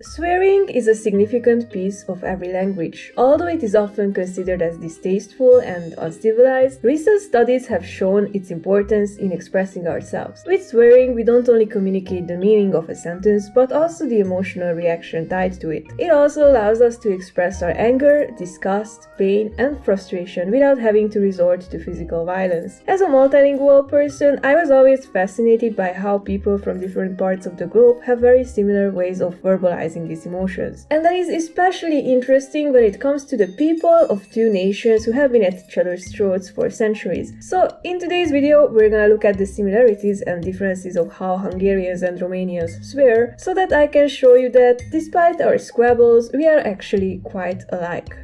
Swearing is a significant piece of every language. Although it is often considered as distasteful and uncivilized, recent studies have shown its importance in expressing ourselves. With swearing, we don't only communicate the meaning of a sentence, but also the emotional reaction tied to it. It also allows us to express our anger, disgust, pain, and frustration without having to resort to physical violence. As a multilingual person, I was always fascinated by how people from different parts of the globe have very similar ways of verbalizing these emotions. And that is especially interesting when it comes to the people of two nations who have been at each other's throats for centuries. So in today's video, we're gonna look at the similarities and differences of how Hungarians and Romanians swear, so that I can show you that despite our squabbles, we are actually quite alike.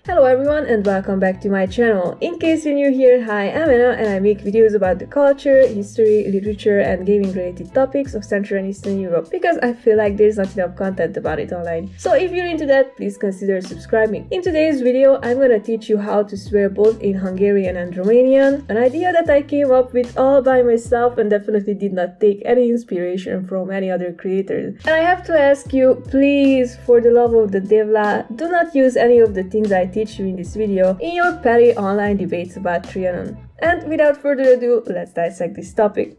Hello everyone and welcome back to my channel. In case you're new here, hi, I'm Anna and I make videos about the culture, history, literature and gaming related topics of Central and Eastern Europe because I feel like there's not enough content about it online. So if you're into that, please consider subscribing. In today's video, I'm gonna teach you how to swear both in Hungarian and Romanian, an idea that I came up with all by myself and definitely did not take any inspiration from any other creators. And I have to ask you, please, for the love of the devla, do not use any of the things I teach you in this video in your petty online debates about Trianon. And without further ado, let's dissect this topic.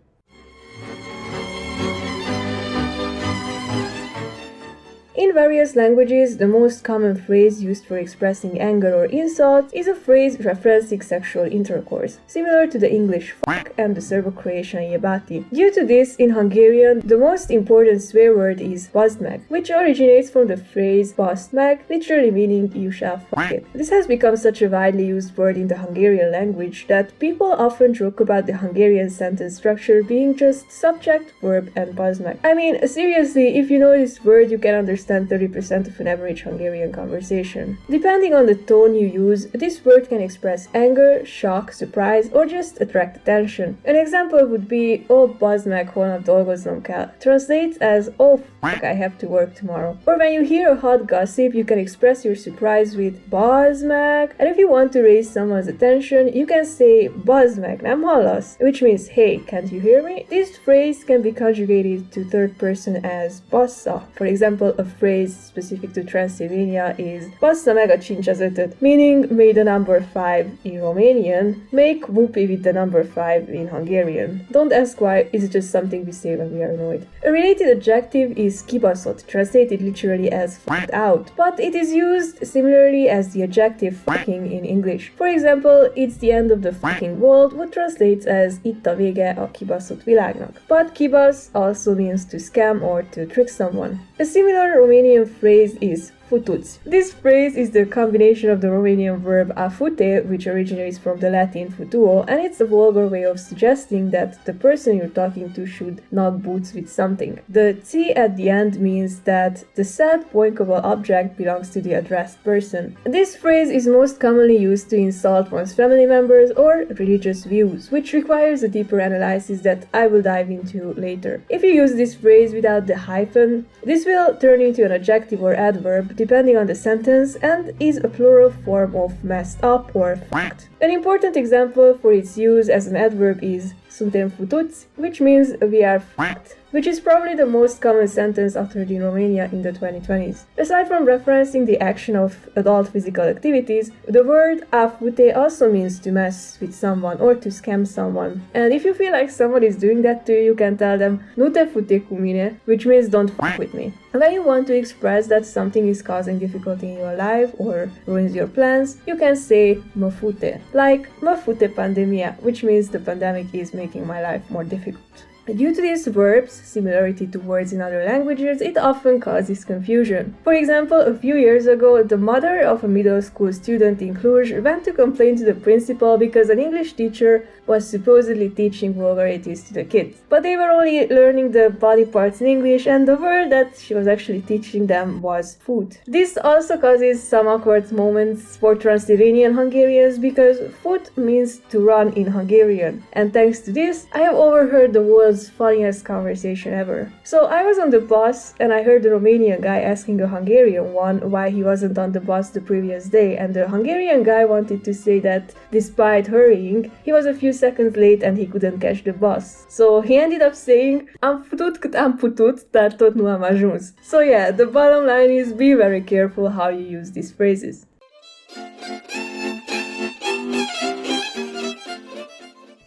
In various languages, the most common phrase used for expressing anger or insult is a phrase referencing sexual intercourse, similar to the English fuck and the Serbo-Croatian jebati. Due to this, in Hungarian, the most important swear word is bazd meg, which originates from the phrase baszd meg, literally meaning you shall fuck it. This has become such a widely used word in the Hungarian language that people often joke about the Hungarian sentence structure being just subject, verb, and bazd meg. I mean, seriously, if you know this word, you can understand 30% of an average Hungarian conversation. Depending on the tone you use, this word can express anger, shock, surprise, or just attract attention. An example would be, oh, bazd meg, holnap dolgoznom kell. Translates as, oh, fuck, I have to work tomorrow. Or when you hear a hot gossip, you can express your surprise with bazd meg. And if you want to raise someone's attention, you can say, bazd meg, nem hallasz? Which means, hey, can't you hear me? This phrase can be conjugated to third person as bassza. For example, a phrase specific to Transylvania is bassza meg a cincs az ötöt, meaning may the number 5 in Romanian, make whoopee with the number 5 in Hungarian. Don't ask why, it's just something we say when we are annoyed. A related adjective is kibaszott, translated literally as fucked out, but it is used similarly as the adjective fucking in English. For example, it's the end of the fucking world, what translates as itt a vége a kibaszott világnak. But kibasz also means to scam or to trick someone. A similar Romanian phrase is futuți. This phrase is the combination of the Romanian verb a fute, which originates from the Latin futuo, and it's a vulgar way of suggesting that the person you're talking to should knock boots with something. The t at the end means that the said pointable object belongs to the addressed person. This phrase is most commonly used to insult one's family members or religious views, which requires a deeper analysis that I will dive into later. If you use this phrase without the hyphen, this will turn into an adjective or adverb depending on the sentence and is a plural form of messed up or fucked. An important example for its use as an adverb is suntem futuți, which means we are fucked, which is probably the most common sentence uttered in Romania in the 2020s. Aside from referencing the action of adult physical activities, the word a fute also means to mess with someone or to scam someone. And if you feel like someone is doing that to you, you can tell them nu te fute cu mine, which means don't fuck with me. When you want to express that something is causing difficulty in your life or ruins your plans, you can say mă fute, like mă fute pandemia, which means the pandemic is making my life more difficult. Due to these verbs' similarity to words in other languages, it often causes confusion. For example, a few years ago, the mother of a middle school student in Cluj went to complain to the principal because an English teacher was supposedly teaching vulgarities to the kids. But they were only learning the body parts in English, and the word that she was actually teaching them was foot. This also causes some awkward moments for Transylvanian Hungarians because foot means to run in Hungarian. And thanks to this, I have overheard the world's world's funniest conversation ever. So I was on the bus and I heard the Romanian guy asking a Hungarian one why he wasn't on the bus the previous day, and the Hungarian guy wanted to say that despite hurrying, he was a few seconds late and he couldn't catch the bus. So he ended up saying, "Am futut cât am putut, dar tot nu am ajuns." So yeah, the bottom line is be very careful how you use these phrases.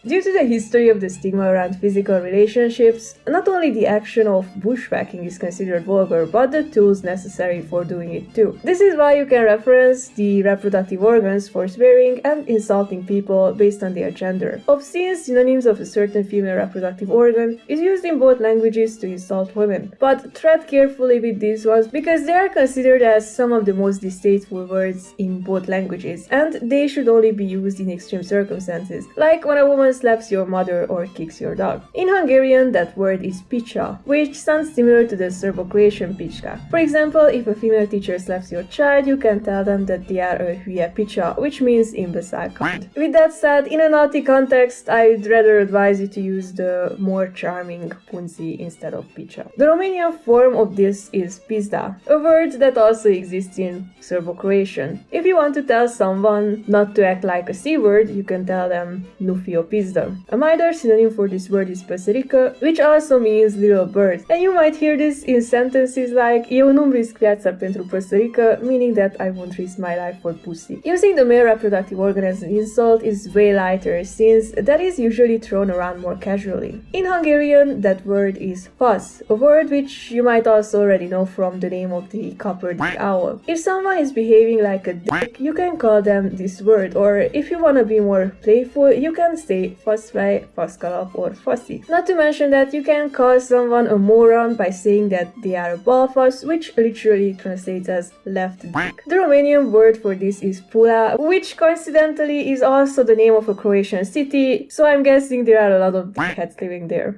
Due to the history of the stigma around physical relationships, not only the action of bushwhacking is considered vulgar, but the tools necessary for doing it too. This is why you can reference the reproductive organs for swearing and insulting people based on their gender. Obscene synonyms of a certain female reproductive organ is used in both languages to insult women. But tread carefully with these ones because they are considered as some of the most distasteful words in both languages, and they should only be used in extreme circumstances, like when a woman slaps your mother or kicks your dog. In Hungarian, that word is picha, which sounds similar to the Serbo-Croatian pichka. For example, if a female teacher slaps your child, you can tell them that they are a hülye picha, which means imbecile cunt. With that said, in a naughty context, I'd rather advise you to use the more charming punzi instead of picha. The Romanian form of this is pizda, a word that also exists in Serbo-Croatian. If you want to tell someone not to act like a C word, you can tell them nu fi o pizdă. A milder synonym for this word is păsărică, which also means little bird. And you might hear this in sentences like eu nu-mi risc viața pentru păsărică, meaning that I won't risk my life for pussy. Using the male reproductive organ as an insult is way lighter, since that is usually thrown around more casually. In Hungarian, that word is fasz, a word which you might also already know from the name of the copper-dick owl. If someone is behaving like a dick, you can call them this word, or if you want to be more playful, you can say faszfej, faszkalap, or faszi. Not to mention that you can call someone a moron by saying that they are a balfasz, which literally translates as left dick. The Romanian word for this is pula, which coincidentally is also the name of a Croatian city, so I'm guessing there are a lot of dickheads living there.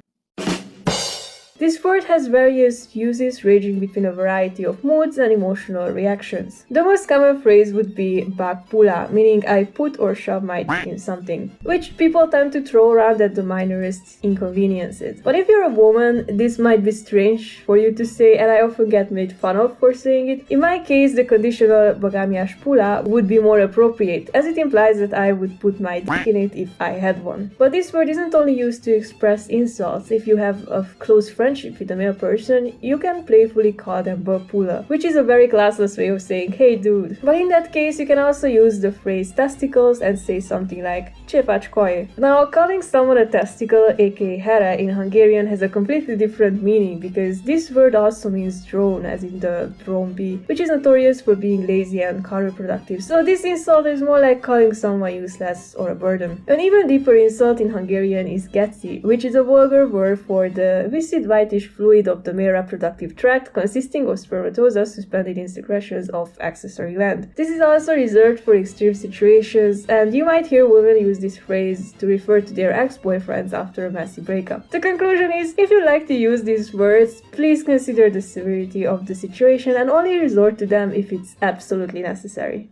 This word has various uses ranging between a variety of moods and emotional reactions. The most common phrase would be bag pula, meaning I put or shove my dick in something, which people tend to throw around at the minorest inconveniences. But if you're a woman, this might be strange for you to say, and I often get made fun of for saying it. In my case, the conditional bagamias pula would be more appropriate, as it implies that I would put my dick in it if I had one. But this word isn't only used to express insults. If you have a close friendship with a male person, you can playfully call them băpulă, which is a very classless way of saying hey dude. But in that case, you can also use the phrase testicles and say something like ce faci coaie. Now, calling someone a testicle, aka here in Hungarian, has a completely different meaning because this word also means drone, as in the drone bee, which is notorious for being lazy and counterproductive. So this insult is more like calling someone useless or a burden. An even deeper insult in Hungarian is geci, which is a vulgar word for the viscid whitish fluid of the male reproductive tract consisting of spermatozoa suspended in secretions of accessory gland. This is also reserved for extreme situations, and you might hear women use this phrase to refer to their ex-boyfriends after a messy breakup. The conclusion is, if you like to use these words, please consider the severity of the situation and only resort to them if it's absolutely necessary.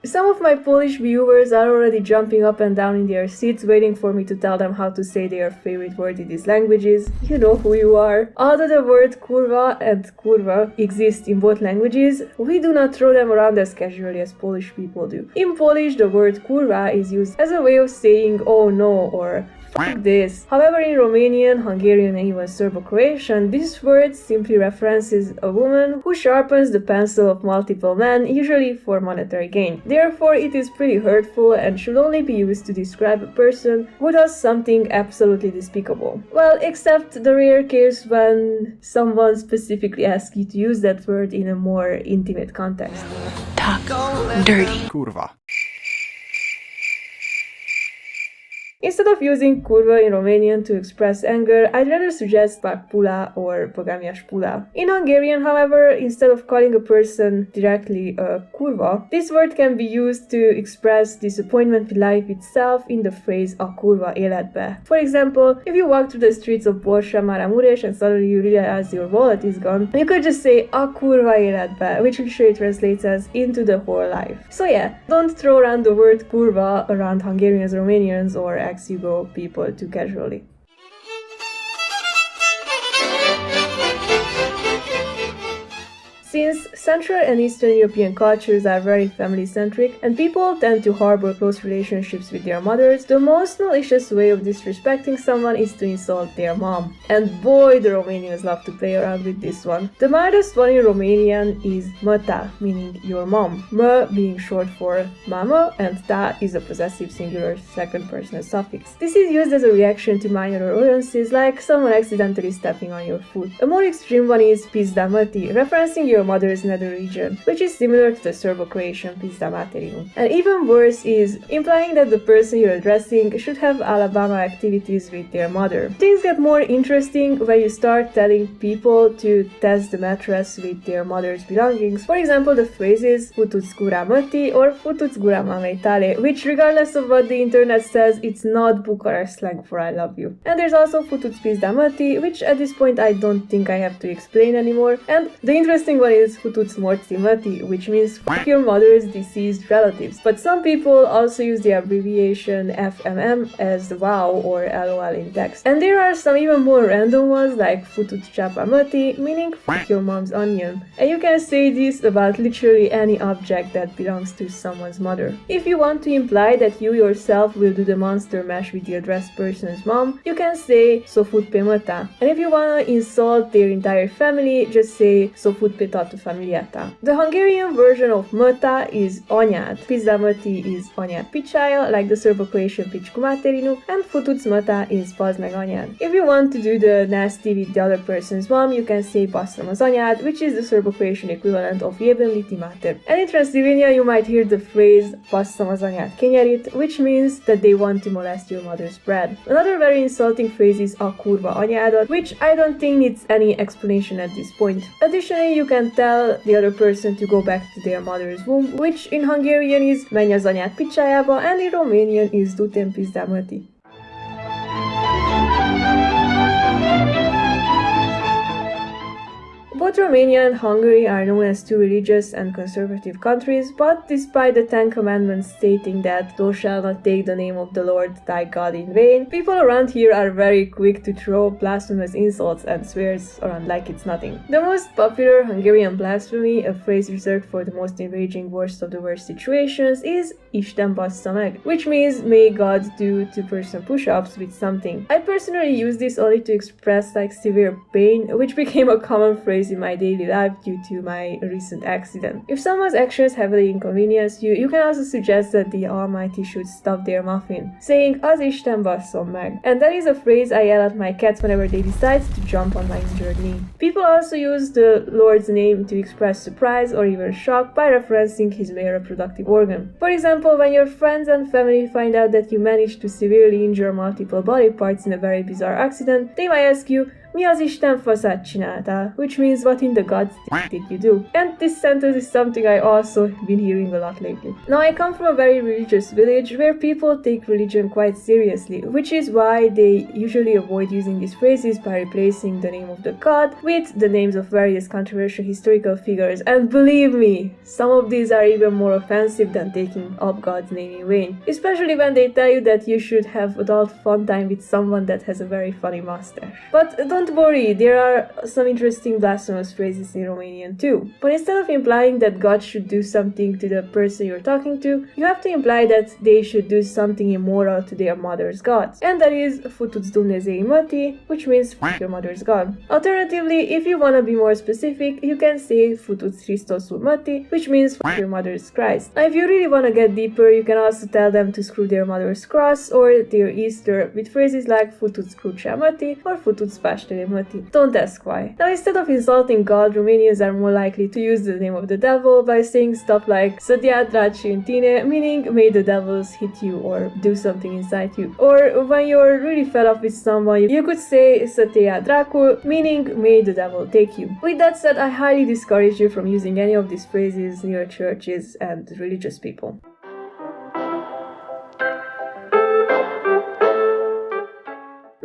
Some of my Polish viewers are already jumping up and down in their seats waiting for me to tell them how to say their favorite word in these languages. You know who you are. Although the word kurwa and kurwa exist in both languages, we do not throw them around as casually as Polish people do. In Polish, the word kurwa is used as a way of saying oh no or fuck this. However, in Romanian, Hungarian, and even Serbo-Croatian, this word simply references a woman who sharpens the pencil of multiple men, usually for monetary gain. Therefore, it is pretty hurtful and should only be used to describe a person who does something absolutely despicable. Well, except the rare case when someone specifically asks you to use that word in a more intimate context. Talk dirty. Kurwa. Instead of using kurva in Romanian to express anger, I'd rather suggest pula or pogamias pula. In Hungarian, however, instead of calling a person directly a kurva, this word can be used to express disappointment with life itself in the phrase a kurva életbe. For example, if you walk through the streets of Borsa Maramuresh and suddenly you realize your wallet is gone, you could just say a kurva életbe, which literally translates as into the whole life. So yeah, don't throw around the word kurva around Hungarians, Romanians, or ex-Yugo people too casually. Since Central and Eastern European cultures are very family-centric and people tend to harbor close relationships with their mothers, the most malicious way of disrespecting someone is to insult their mom. And boy, the Romanians love to play around with this one. The mildest one in Romanian is măta, meaning your mom. Mă being short for mama, and ta is a possessive singular second personal suffix. This is used as a reaction to minor annoyances like someone accidentally stepping on your foot. A more extreme one is pizda măti, referencing your mother's nether region, which is similar to the Serbo-Croatian pizda materinu. And even worse is implying that the person you're addressing should have Alabama activities with their mother. Things get more interesting when you start telling people to test the mattress with their mother's belongings. For example, the phrases futuți gura mătii or futuți gura mamei tale, which regardless of what the internet says, it's not Bucharest slang for I love you. And there's also futuți pizda mătii, which at this point I don't think I have to explain anymore. And the interesting one is futuți morții mătii, which means fuck your mother's deceased relatives. But some people also use the abbreviation FMM as wow or LOL in text. And there are some even more random ones like futuți ceapa mătii, meaning fuck your mom's onion. And you can say this about literally any object that belongs to someone's mother. If you want to imply that you yourself will do the monster mash with the addressed person's mom, you can say so fut pe măta. And if you wanna insult their entire family, just say so fut pe toată familia ta. The Hungarian version of măta is anyád. Pizda mătii is anyád picsája, like the Serbo-Croatian picsku materinu, and futuți măta is pazd meg anyád. If you want to do the nasty with the other person's mom, you can say basszam az anyád, which is the Serbo-Croatian equivalent of jeben liti mater. And in Transylvania, you might hear the phrase basszam az anyád kenyerit, which means that they want to molest your mother's bread. Another very insulting phrase is a kurva anyádat, which I don't think needs any explanation at this point. Additionally, you can tell the other person to go back to their mother's womb, which in Hungarian is menj az anyád picsájába, and in Romanian is du-te pizda mătii. Both Romania and Hungary are known as two religious and conservative countries, but despite the Ten Commandments stating that thou shalt not take the name of the Lord thy God in vain, people around here are very quick to throw blasphemous insults and swears around like it's nothing. The most popular Hungarian blasphemy, a phrase reserved for the most enraging worst of the worst situations, is Isten bassza meg, which means may God do two-person push-ups with something. I personally use this only to express like severe pain, which became a common phrase in my daily life due to my recent accident. If someone's actions heavily inconvenience you, you can also suggest that the Almighty should stop their muffin, saying az Isten basszon meg. And that is a phrase I yell at my cats whenever they decide to jump on my injured knee. People also use the Lord's name to express surprise or even shock by referencing his male reproductive organ. For example, when your friends and family find out that you managed to severely injure multiple body parts in a very bizarre accident, they might ask you, mi az Isten faszát csináltál? Which means what in the God's did you do? And this sentence is something I also been hearing a lot lately. Now I come from a very religious village where people take religion quite seriously, which is why they usually avoid using these phrases by replacing the name of the God with the names of various controversial historical figures. And believe me, some of these are even more offensive than taking up God's name in vain, especially when they tell you that you should have adult fun time with someone that has a very funny mustache. But don't worry, there are some interesting blasphemous phrases in Romanian too. But instead of implying that God should do something to the person you're talking to, you have to imply that they should do something immoral to their mother's gods. And that is futuți Dumnezei mătii, which means fuck your mother's god. Alternatively, if you wanna be more specific, you can say futuți Hristosul mătii, which means fuck your mother's Christ. Now if you really wanna get deeper, you can also tell them to screw their mother's cross or their Easter with phrases like futuți crucea mătii or futuți Paște especially Măti. Don't ask why. Now, instead of insulting God, Romanians are more likely to use the name of the devil by saying stuff like Să dea draci în tine, meaning may the devils hit you or do something inside you. Or when you're really fed up with someone, you could say Să te ia dracu, meaning may the devil take you. With that said, I highly discourage you from using any of these phrases near churches and religious people.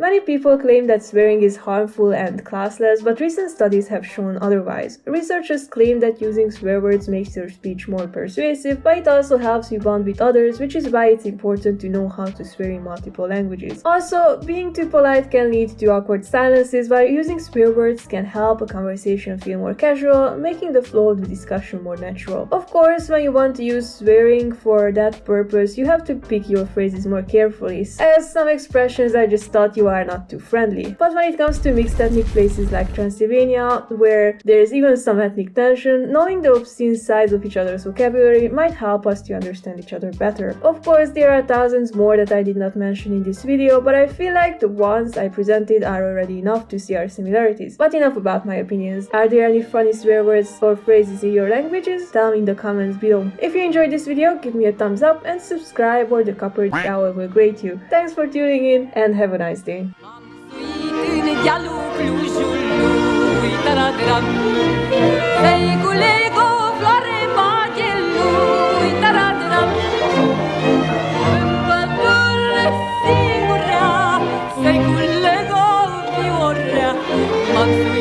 Many people claim that swearing is harmful and classless, but recent studies have shown otherwise. Researchers claim that using swear words makes your speech more persuasive, but it also helps you bond with others, which is why it's important to know how to swear in multiple languages. Also, being too polite can lead to awkward silences, while using swear words can help a conversation feel more casual, making the flow of the discussion more natural. Of course, when you want to use swearing for that purpose, you have to pick your phrases more carefully, as some expressions I just thought you are not too friendly. But when it comes to mixed ethnic places like Transylvania, where there is even some ethnic tension, knowing the obscene sides of each other's vocabulary might help us to understand each other better. Of course, there are thousands more that I did not mention in this video, but I feel like the ones I presented are already enough to see our similarities. But enough about my opinions. Are there any funny swear words or phrases in your languages? Tell me in the comments below. If you enjoyed this video, give me a thumbs up and subscribe, or the copper owl will grate you. Thanks for tuning in and have a nice day. Secul lego fiore,